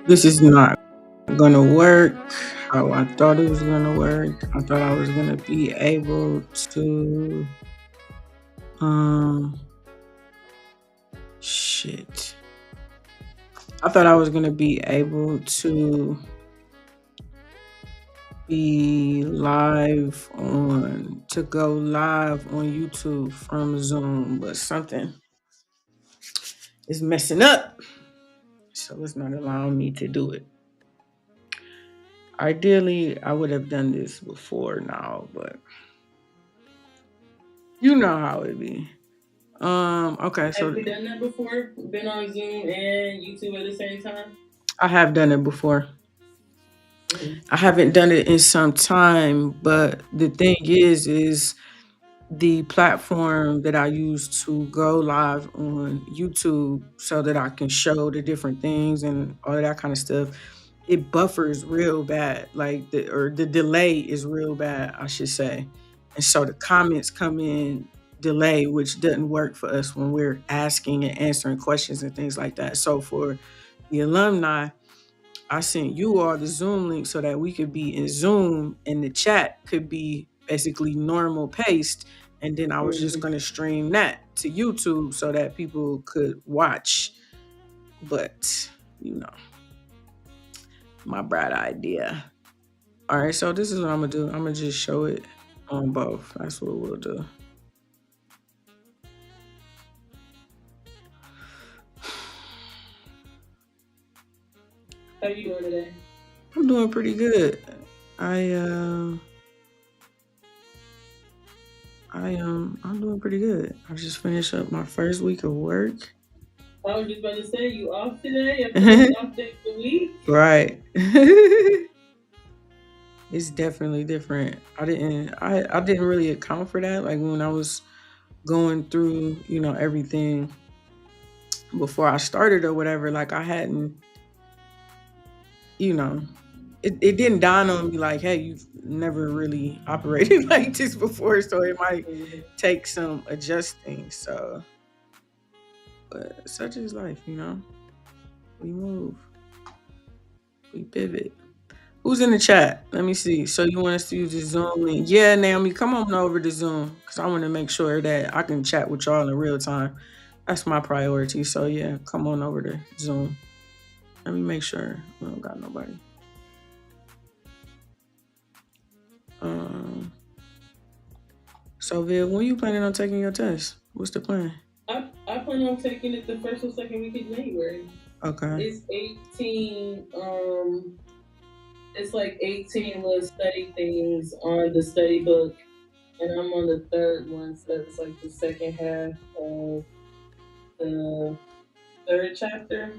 This is not gonna work how I thought it was gonna work. I thought I was gonna be able to um shit. I thought I was gonna be able to be live on to go live on YouTube from Zoom, but something is messing up. So it's not allowing me to do it. Ideally, I would have done this before now, but you know how it be. Okay, Have so you done that before? Been on Zoom and YouTube at the same time? I have done it before. Mm. I haven't done it in some time, but the thing is the platform that I use to go live on YouTube so that I can show the different things and all of that kind of stuff. It buffers real bad, like the delay is real bad, I should say. And so the comments come in delay, which doesn't work for us when we're asking and answering questions and things like that. So for the alumni, I sent you all the Zoom link so that we could be in Zoom and the chat could be basically normal paced. And then I was just Mhm. going to stream that to YouTube so that people could watch. But, you know, my bright idea. All right, so this is what I'm going to do. I'm going to just show it on both. That's what we'll do. How you doing today? I'm doing pretty good. I, uh, I'm doing pretty good. I just finished up my first week of work. I was just about to say, you off today? Your first off day of the week? Right. It's definitely different. I didn't really account for that. Like when I was going through, everything before I started or whatever, like I hadn't, you know, it didn't dawn on me like, hey, you've never really operated like this before, so it might Mhm. take some adjusting. So but such is life. We move, we pivot. Who's in the chat? Let me see. So you want us to use the Zoom link? Yeah, Naomi, come on over to Zoom because I want to make sure that I can chat with y'all in real time. That's my priority. So yeah, come on over to Zoom. Let me make sure we don't got nobody. Um. So Viv, when you planning on taking your test? What's the plan? I plan on taking it the first or second week of January. Okay. It's 18. It's like 18 little study things on the study book, and I'm on the third one, so it's like the second half of the third chapter.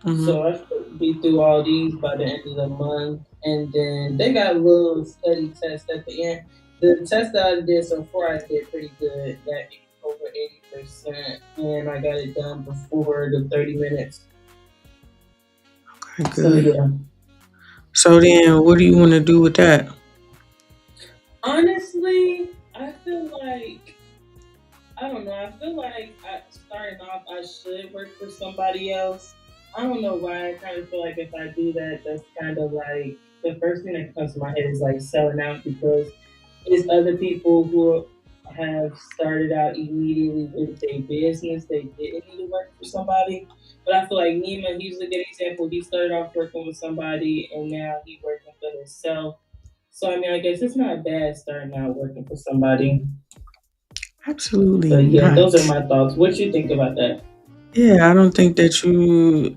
So Mm-hmm. I should be through all these by the end of the month. And then they got a little study test at the end. The test that I did so far, I did pretty good. Got over 80%. And I got it done before the 30 minutes. Okay, So good. yeah. So then, what do you want to do with that? Honestly, I feel like I don't know. I feel like starting off, I should work for somebody else. I don't know why. I kind of feel like if I do that, that's kind of like the first thing that comes to my head is like selling out because it's other people who have started out immediately with their business. They didn't need to work for somebody. But I feel like Nima, he's a good example. He started off working with somebody and now he's working for himself. So I mean, I guess it's not bad starting out working for somebody. Absolutely But yeah, those are not. my thoughts. What you think about that? Yeah, I don't think that you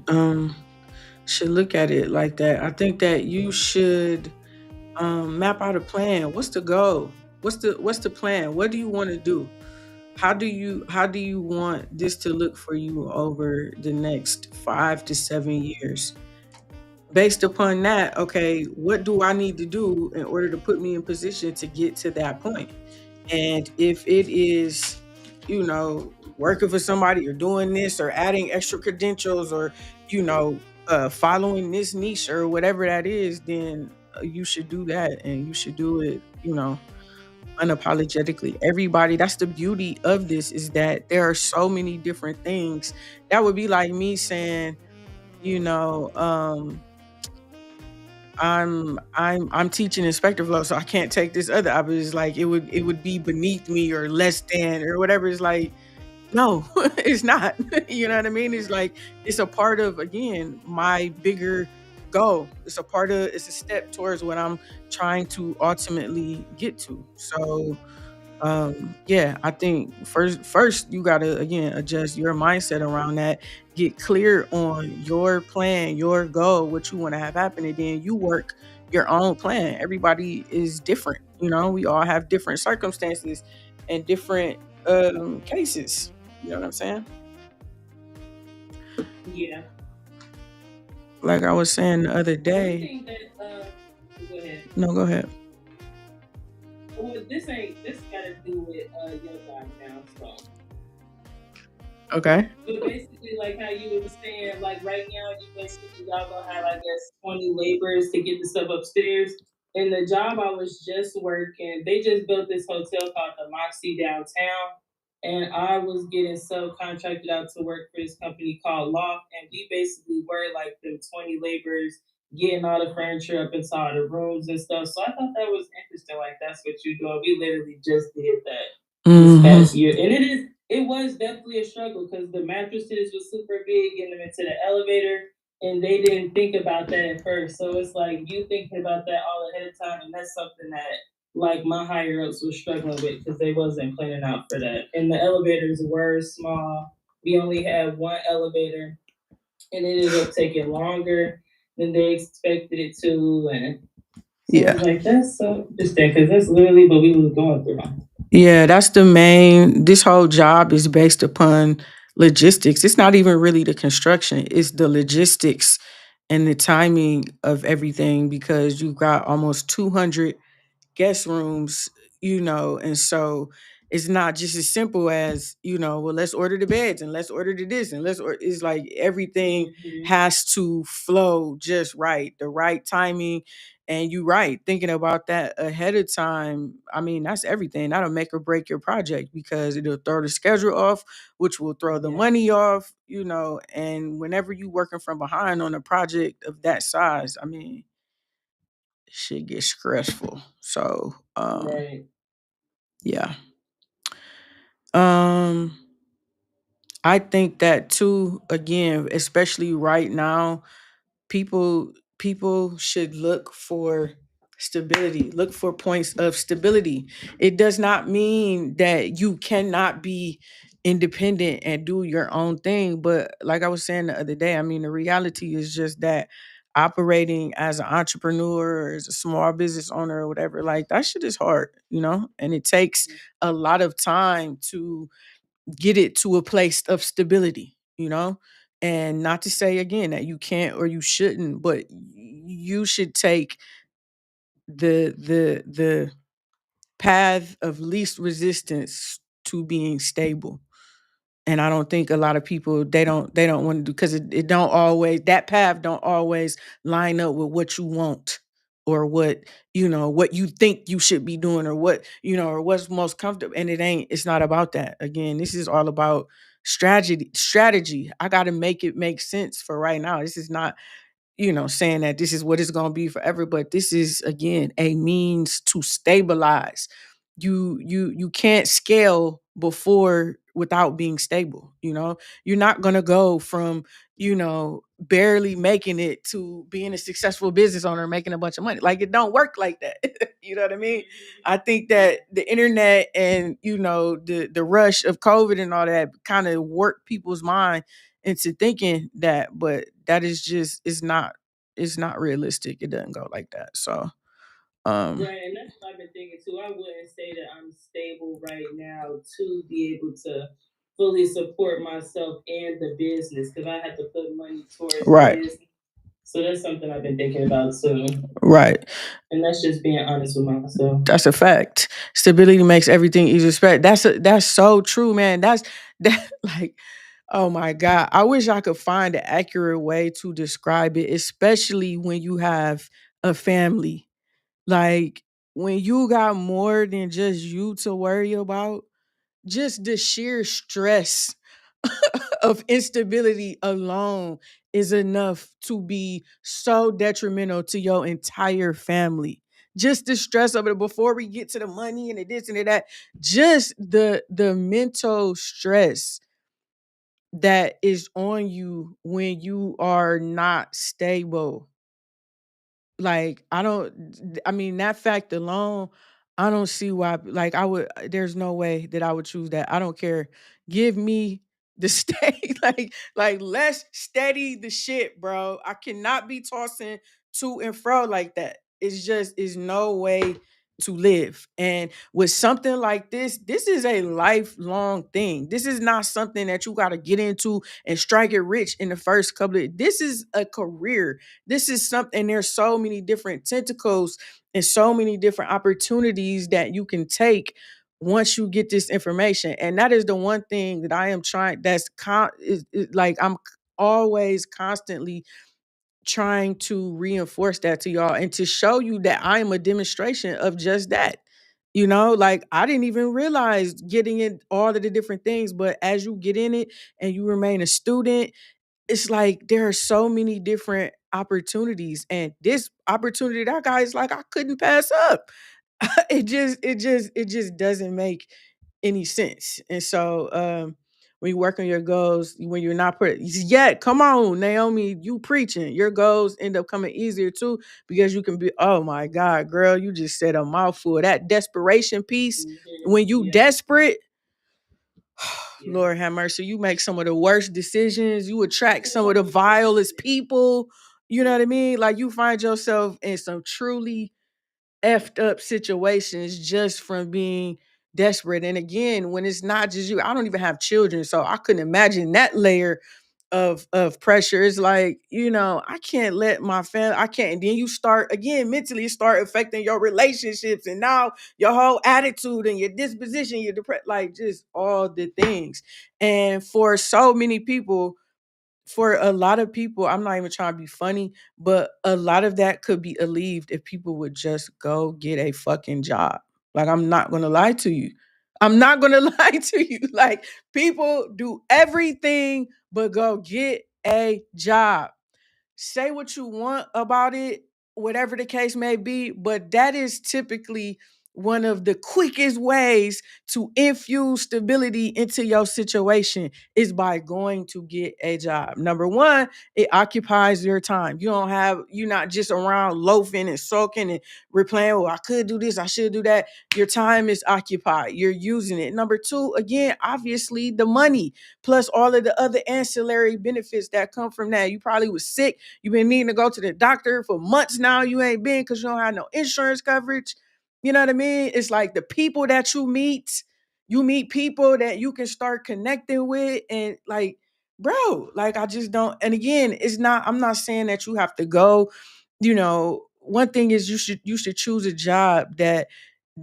should look at it like that. I think that you should map out a plan. What's the goal? What's the plan? What do you want to do? How do you want this to look for you over the next 5 to 7 years? Based upon that, okay, what do I need to do in order to put me in position to get to that point? And if it is, working for somebody or doing this or adding extra credentials or, following this niche or whatever that is, then you should do that and you should do it, unapologetically. Everybody, that's the beauty of this is that there are so many different things. That would be like me saying, you know, I'm teaching inspector flow, so I can't take this other option. It's like it would be beneath me or less than or whatever. It's like, no, it's not. You know what I mean? It's like it's a part of, again, my bigger goal. It's a step towards what I'm trying to ultimately get to. So yeah, I think first you gotta, again, adjust your mindset around that, get clear on your plan, your goal, what you want to have happen, and then you work your own plan. Everybody is different, we all have different circumstances and different cases. You know what I'm saying? Yeah. Like I was saying the other One day. thing that go ahead. No, go ahead. Well, this got to do with your job now. So, Okay. but basically, like how you were saying, like right now, y'all gonna have, I guess, 20 laborers to get the stuff upstairs. And the job I was just working, they just built this hotel called the Moxie downtown, and I was getting subcontracted out to work for this company called Loft, and we basically were like them 20 laborers getting all the furniture up inside the rooms and stuff. So I thought that was interesting. Like that's what you doing. We literally just did that this Hmm. past year, and it was definitely a struggle because the mattresses was super big, getting them into the elevator, and they didn't think about that at first. So it's like you thinking about that all ahead of time, and that's something that like my higher ups were struggling with because they wasn't planning out for that. And the elevators were small. We only had one elevator, and it ended up taking longer than they expected it to, and so I was Yeah. like, that's so interesting because that's literally what we was going through. Yeah, that's the main. This whole job is based upon logistics. It's not even really the construction, it's the logistics and the timing of everything because you've got almost 200 guest rooms, and so it's not just as simple as, well, let's order the beds and let's order the this and it's like everything Mm-hmm. has to flow just right, the right timing. And you right, thinking about that ahead of time, I mean, that's everything. That'll make or break your project because it'll throw the schedule off, which will throw the Yeah. money off, and whenever you working from behind on a project of that size, I mean, shit gets stressful. So, Right. yeah. Um, I think that too, again, especially right now, people should look for stability, look for points of stability. It does not mean that you cannot be independent and do your own thing, but like I was saying the other day, I mean, the reality is just that operating as an entrepreneur or as a small business owner or whatever, like that shit is hard, and it takes a lot of time to get it to a place of stability, and not to say again that you can't or you shouldn't, but you should take the path of least resistance to being stable. And I don't think a lot of people, they don't want to do, because it don't always, that path don't always line up with what you want or what you think you should be doing, or or what's most comfortable. And it's not about that. Again, this is all about strategy. I got to make it make sense for right now. This is not, saying that this is what it's going to be forever, but this is, again, a means to stabilize. You can't scale before without being stable. You're not going to go from, barely making it to being a successful business owner making a bunch of money. Like, it don't work like that. You know what I mean? I think that the internet and, the rush of COVID and all that kind of worked people's mind into thinking that, but that is just, it's not realistic. It doesn't go like that. So, um Right, and that's what I've been thinking too. I wouldn't say that I'm stable right now to be able to fully support myself and the business because I have to put money towards the right, business. So that's something I've been thinking about too. right. And that's just being honest with myself. That's a fact. Stability makes everything easier. That's so true, man. That like, oh my God. I wish I could find an accurate way to describe it, especially when you have a family. Like, when you got more than just you to worry about, just the sheer stress of instability alone is enough to be so detrimental to your entire family. Just the stress of it before we get to the money and the this and the that, just the mental stress that is on you when you are not stable. Like, I mean, that fact alone, I don't see why, like, there's no way that I would choose that. I don't care. Give me the stay, let's steady the shit, bro. I cannot be tossing to and fro like that. It's just is no way to live. And with something like this is a lifelong thing. This is not something that you got to get into and strike it rich in the first couple of. This is a career. This is something. There's so many different tentacles and so many different opportunities that you can take once you get this information. And that is the one thing that I am trying. Like I'm always constantly trying to reinforce that to y'all and to show you that I am a demonstration of just that. Like I didn't even realize getting in all of the different things, but as you get in it and you remain a student, it's like there are so many different opportunities. And this opportunity that I got is like I couldn't pass up. It just doesn't make any sense. And so when you work on your goals, when you're not put yet, come on, Naomi, you preaching. Your goals end up coming easier too because you can be, oh my God, girl, you just said a mouthful. That desperation piece, Mhm. when you Yeah. desperate, Yeah. Lord have mercy, you make some of the worst decisions, you attract some of the vilest people. You know what I mean? Like you find yourself in some truly effed up situations just from being desperate. And again, when it's not just you, I don't even have children, so I couldn't imagine that layer of pressure. It's like, I can't let my family, I can't. And then you start again mentally start affecting your relationships and now your whole attitude and your disposition, your depressed, like just all the things. And for so many people, for a lot of people, I'm not even trying to be funny, but a lot of that could be alleviated if people would just go get a fucking job. Like, I'm not gonna lie to you. I'm not gonna lie to you. Like, people do everything but go get a job. Say what you want about it, whatever the case may be, but that is typically one of the quickest ways to infuse stability into your situation is by going to get a job. Number one, it occupies your time. You're not just around loafing and sulking and replaying, well, I could do this, I should do that. Your time is occupied. You're using it. Number two, again, obviously the money plus all of the other ancillary benefits that come from that. You probably was sick. You've been needing to go to the doctor for months now. You ain't been because you don't have no insurance coverage. You know what I mean? It's like the people that you meet people that you can start connecting with. And like, bro, like I just don't. And again, I'm not saying that you have to go, one thing is you should choose a job that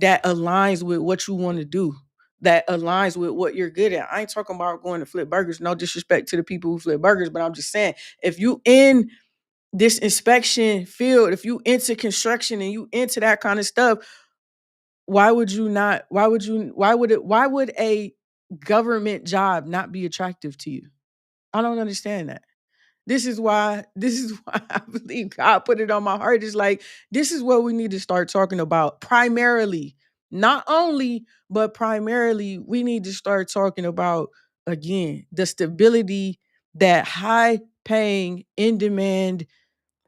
aligns with what you want to do, that aligns with what you're good at. I ain't talking about going to flip burgers. No disrespect to the people who flip burgers, but I'm just saying if you in this inspection field, if you into construction and you into that kind of stuff, why would you not? Why would a government job not be attractive to you? I don't understand that. This is why I believe God put it on my heart. It's like this is what we need to start talking about primarily. Not only, but primarily, we need to start talking about again the stability that high paying, in demand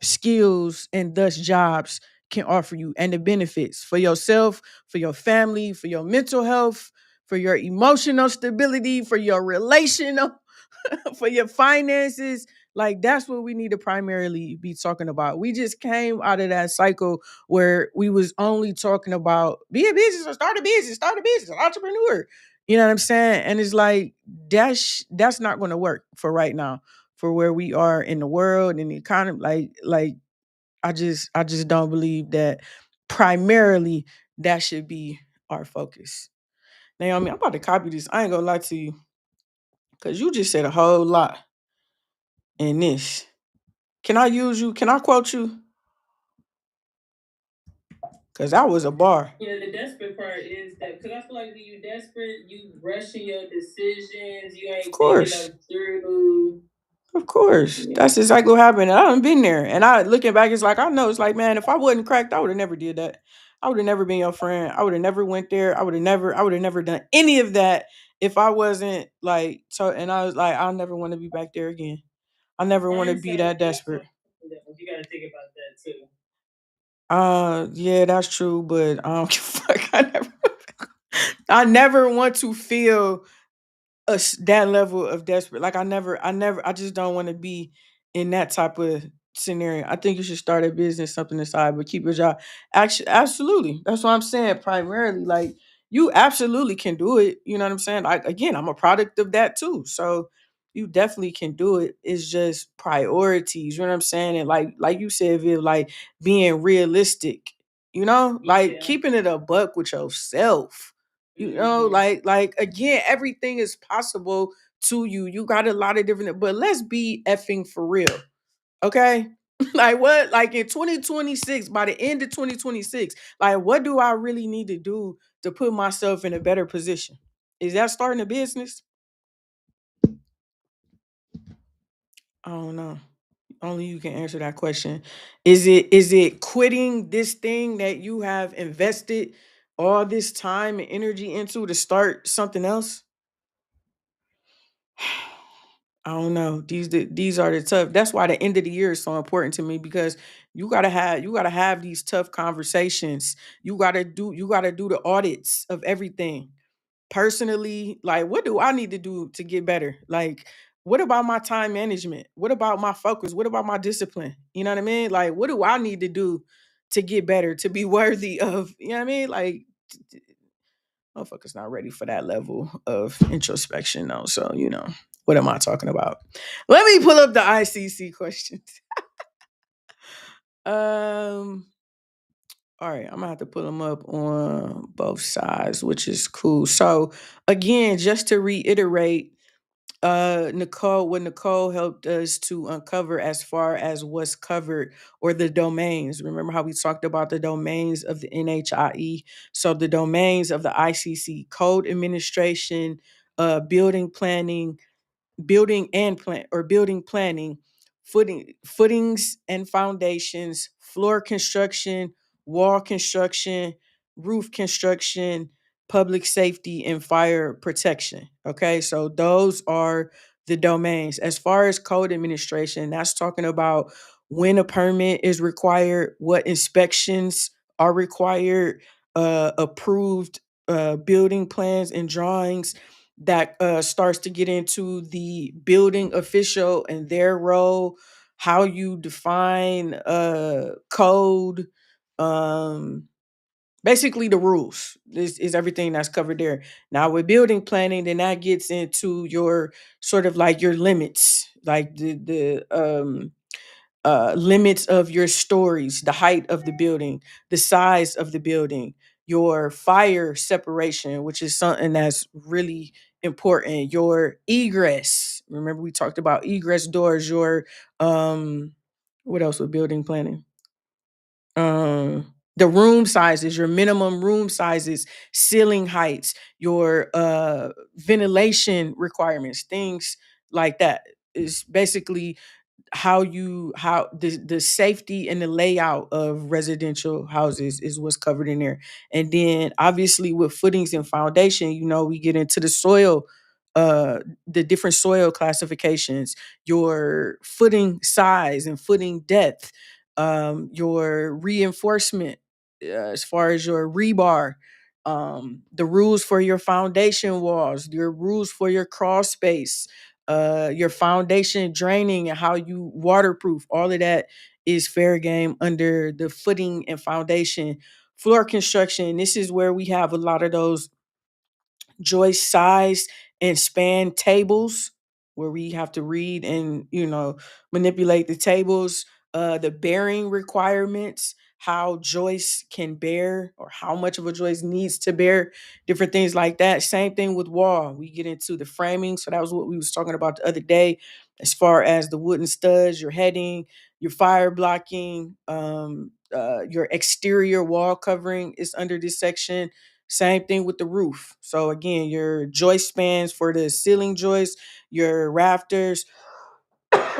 skills and thus jobs can offer you and the benefits for yourself, for your family, for your mental health, for your emotional stability, for your relational, for your finances. Like that's what we need to primarily be talking about. We just came out of that cycle where we was only talking about be a business or start a business, entrepreneur. You know what I'm saying? And it's like that's not going to work for right now for where we are in the world and the economy. Like I just don't believe that primarily that should be our focus. Naomi, I'm about to copy this. I ain't gonna lie to you. Cause you just said a whole lot in this. Can I use you? Can I quote you? Cause that was a bar. Yeah, the desperate part is that because I feel like when you desperate, you rushing your decisions, you Of ain't thinking course. them through. Of course. Yeah. That's exactly what happened. I haven't been there. And I looking back, it's like I know it's like, man, if I wasn't cracked, I would have never did that. I would have never been your friend. I would have never went there. I would have never done any of that if I wasn't like so and I was like, I'll never want to be back there again. I never want to be Hindsight that is desperate. you gotta think about that too. Yeah, that's true, but I don't give a fuck. I never want to feel that level of desperate. Like I just don't want to be in that type of scenario. I think you should start a business, something aside, but keep your job. Actually, absolutely. That's what I'm saying. Primarily, like you absolutely can do it. You know what I'm saying? Like again, I'm a product of that too. So you definitely can do it. It's just priorities. You know what I'm saying? And like you said, Viv, like being realistic. You know, like Yeah. keeping it a buck with yourself. You know, Hmm. like again, everything is possible to you. You got a lot of different, but let's be effing for real. Okay? Like what? Like in 2026, by the end of 2026, like what do I really need to do to put myself in a better position? Is that starting a business? I don't know. Only you can answer that question. Is it quitting this thing that you have invested all this time and energy into to start something else? I don't know. These are the tough. That's why the end of the year is so important to me because you gotta have these tough conversations. You gotta do the audits of everything. Personally, like what do I need to do to get better? Like what about my time management? What about my focus? What about my discipline? You know what I mean? Like what do I need to do to get better, to be worthy of, you know what I mean? Like motherfuckers not ready for that level of introspection though. So, what am I talking about? Let me pull up the ICC questions. Um, all right, I'm gonna have to pull them up on both sides, which is cool. So again, just to reiterate, what Nicole helped us to uncover as far as what's covered or the domains. Remember how we talked about the domains of the NHIE? So the domains of the ICC: code administration, building planning, building planning, footings and foundations, floor construction, wall construction, roof construction, public safety, and fire protection. Okay, so those are the domains. As far as code administration, that's talking about when a permit is required, what inspections are required, approved building plans and drawings. That starts to get into the building official and their role, how you define code, um, basically the rules. This is everything that's covered there. Now with building planning, then that gets into your sort of like your limits, like the limits of your stories, the height of the building, the size of the building, your fire separation, which is something that's really important, your egress. Remember, we talked about egress doors, your, what else with building planning? The room sizes, your minimum room sizes, ceiling heights, your ventilation requirements, things like that is basically how the safety and the layout of residential houses is what's covered in there. And then obviously with footings and foundation, we get into the soil, uh the different soil classifications, your footing size and footing depth, your reinforcement, as far as your rebar, the rules for your foundation walls, your rules for your crawl space, your foundation draining and how you waterproof. All of that is fair game under the footing and foundation. Floor construction, this is where we have a lot of those joist size and span tables where we have to read and manipulate the tables, the bearing requirements, how joists can bear or how much of a joist needs to bear, different things like that. Same thing with wall. We get into the framing. So that was what we was talking about the other day, as far as the wooden studs, your heading, your fire blocking, your exterior wall covering is under this section. Same thing with the roof. So again, your joist spans for the ceiling joist, your rafters,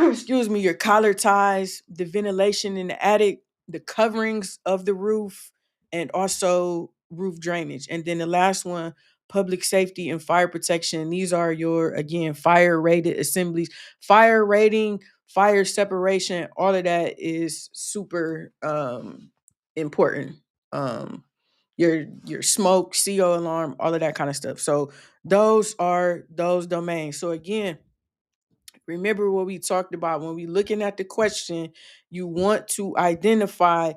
excuse me, your collar ties, the ventilation in the attic, the coverings of the roof, and also roof drainage. And then the last one, public safety and fire protection. These are your, again, fire rated assemblies, fire rating, fire separation. All of that is super important. Um, your smoke, CO alarm, all of that kind of stuff. So those are those domains. So again, remember what we talked about when we looking at the question, you want to identify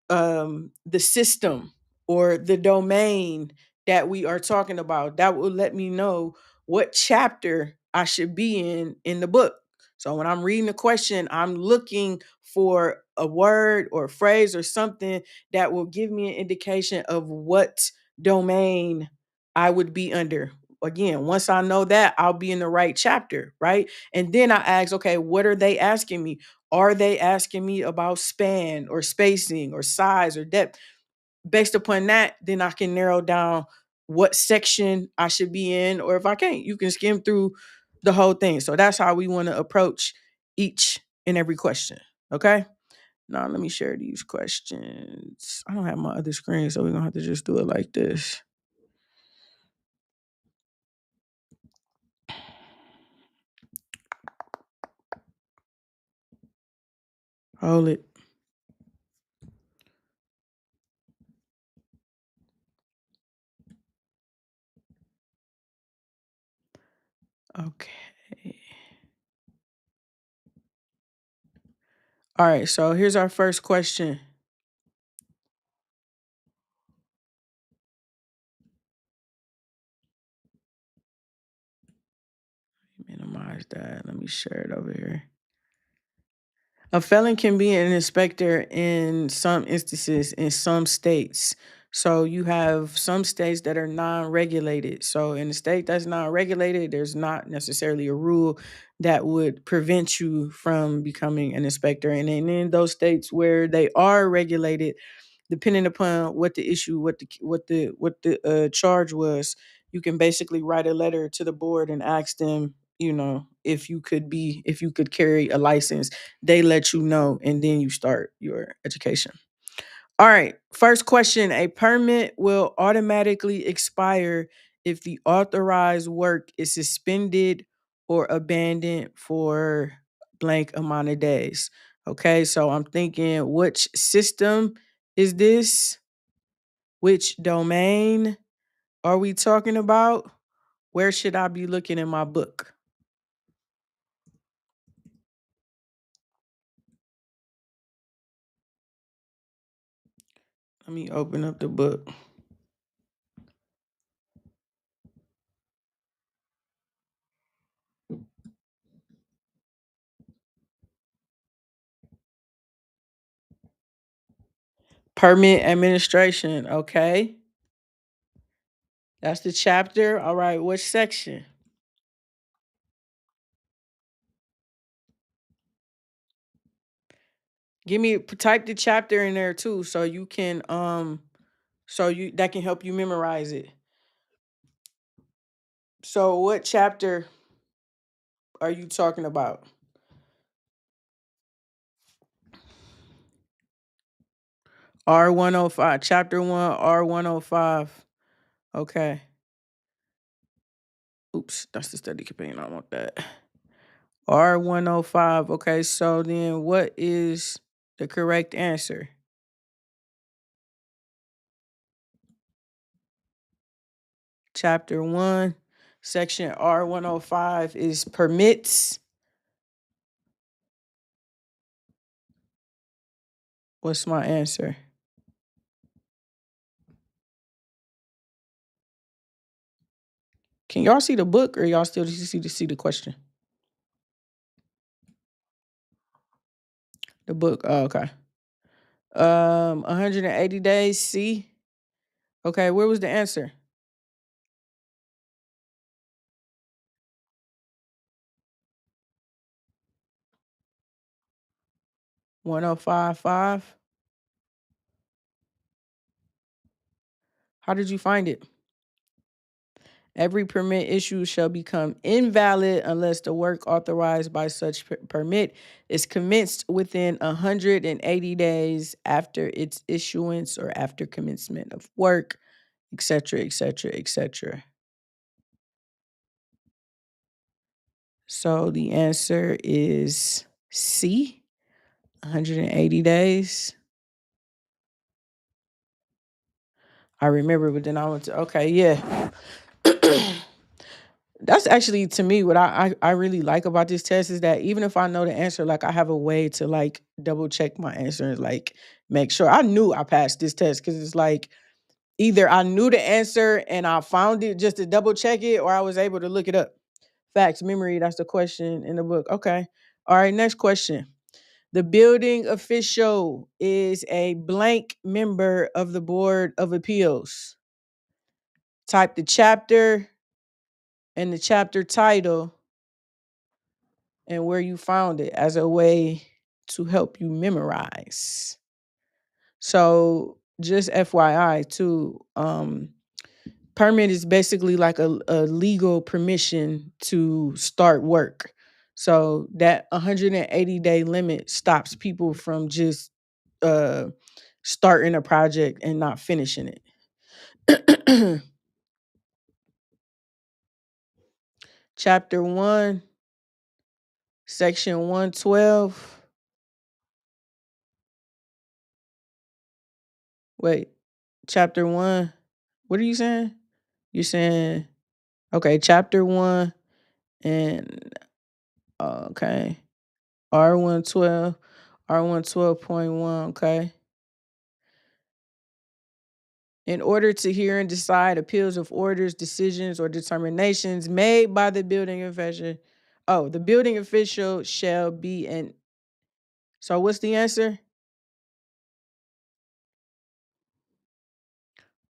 the system or the domain that we are talking about. That will let me know what chapter I should be in the book. So when I'm reading the question, I'm looking for a word or a phrase or something that will give me an indication of what domain I would be under. Again, once I know that, I'll be in the right chapter, right? And then I ask, okay, what are they asking me? Are they asking me about span or spacing or size or depth? Based upon that, then I can narrow down what section I should be in, or if I can't, you can skim through the whole thing. So that's how we want to approach each and every question. Okay. Now let me share these questions. I don't have my other screen, so we're gonna have to just do it like this. Hold it. Okay. All right, so here's our first question. Minimize that. Let me share it over here. A felon can be an inspector in some instances in some states. So you have some states that are non-regulated. So in a state that's non-regulated, there's not necessarily a rule that would prevent you from becoming an inspector. And then in those states where they are regulated, depending upon what the issue, what the charge was, you can basically write a letter to the board and ask them, if you could carry a license. They let you know, and then you start your education. All right, first question: a permit will automatically expire if the authorized work is suspended or abandoned for blank amount of days. Okay, so I'm thinking, which system is this? Which domain are we talking about? Where should I be looking in my book? Let me open up the book. Permit administration. Okay. That's the chapter. All right. Which section? Type the chapter in there too, so you can so you that can help you memorize it. So what chapter are you talking about? R105, chapter 1, R105. Okay. Oops, that's the study companion. I don't want that. R105. Okay, so then what is the correct answer? Chapter 1, section R105 is permits. What's my answer? Can y'all see the book, or y'all still see the question? The book. Oh, okay. 180 days. C. Okay, where was the answer? 1055. How did you find it? Every permit issue shall become invalid unless the work authorized by such permit is commenced within 180 days after its issuance or after commencement of work, etc., etc., etc. So the answer is C, 180 days. I remember, but then I went to, okay, yeah. That's actually to me what I really like about this test is that even if I know the answer, like I have a way to like double check my answer and like make sure I knew I passed this test because it's like either I knew the answer and I found it just to double check it, or I was able to look it up. Facts, memory, that's the question in the book. Okay. All right, next question. The building official is a blank member of the Board of Appeals. Type the chapter and the chapter title and where you found it as a way to help you memorize. So just FYI too, permit is basically like a legal permission to start work. So that 180-day limit stops people from just uh starting a project and not finishing it. Chapter 1, section 112. Wait, chapter 1. What are you saying? You're saying okay, chapter 1 and okay. R112, R112.1, okay. In order to hear and decide appeals of orders, decisions, or determinations made by the building official. Oh, the building official shall be an. So what's the answer?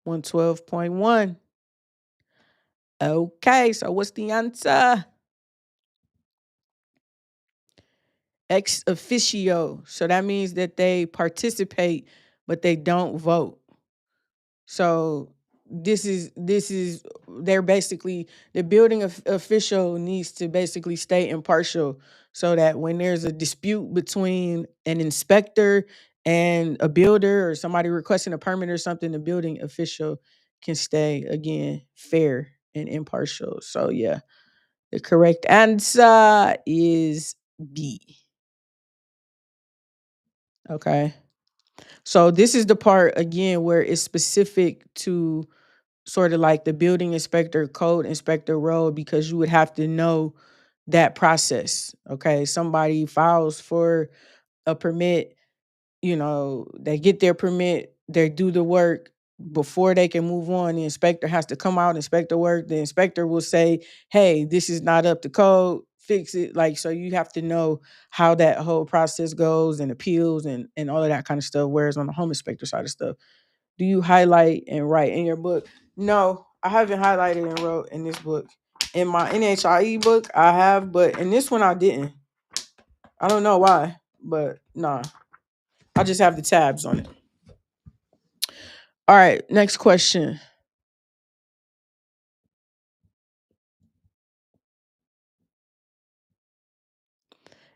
112.1. Okay, so what's the answer? Ex officio. So that means that they participate, but they don't vote. So this is they're basically the building official needs to basically stay impartial so that when there's a dispute between an inspector and a builder or somebody requesting a permit or something, the building official can stay again fair and impartial. So yeah, the correct answer is B. Okay. So this is the part again where it's specific to sort of like the building inspector, code inspector role because you would have to know that process. Okay. Somebody files for a permit, they get their permit, they do the work before they can move on. The inspector has to come out, inspect the work. The inspector will say, hey, this is not up to code, fix it. Like, so you have to know how that whole process goes and appeals and all of that kind of stuff. Whereas on the home inspector side of stuff, do you highlight and write in your book? No, I haven't highlighted and wrote in this book. In my NHIE book, I have, but in this one, I didn't. I don't know why, but nah, I just have the tabs on it. All right, next question.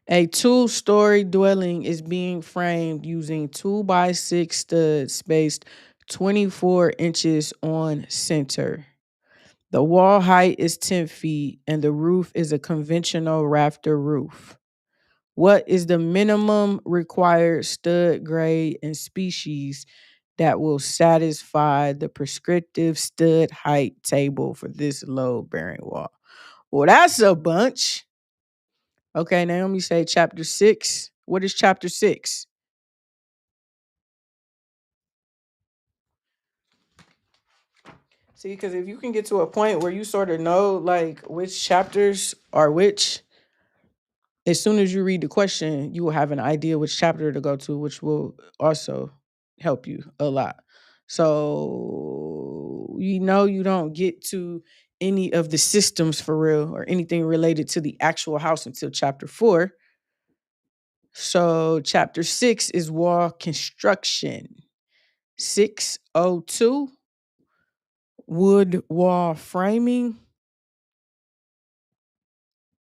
A two-story dwelling is being framed using 2x6 studs spaced 24 inches on center. The wall height is 10 feet and the roof is a conventional rafter roof. What is the minimum required stud grade and species that will satisfy the prescriptive stud height table for this load bearing wall? Well, that's a bunch. Okay, Naomi say chapter 6. What is chapter 6? See, because if you can get to a point where you sort of know like which chapters are which, as soon as you read the question, you will have an idea which chapter to go to, which will also help you a lot. So, you don't get to any of the systems for real or anything related to the actual house until chapter 4. So, chapter 6 is wall construction. 602. wood wall framing.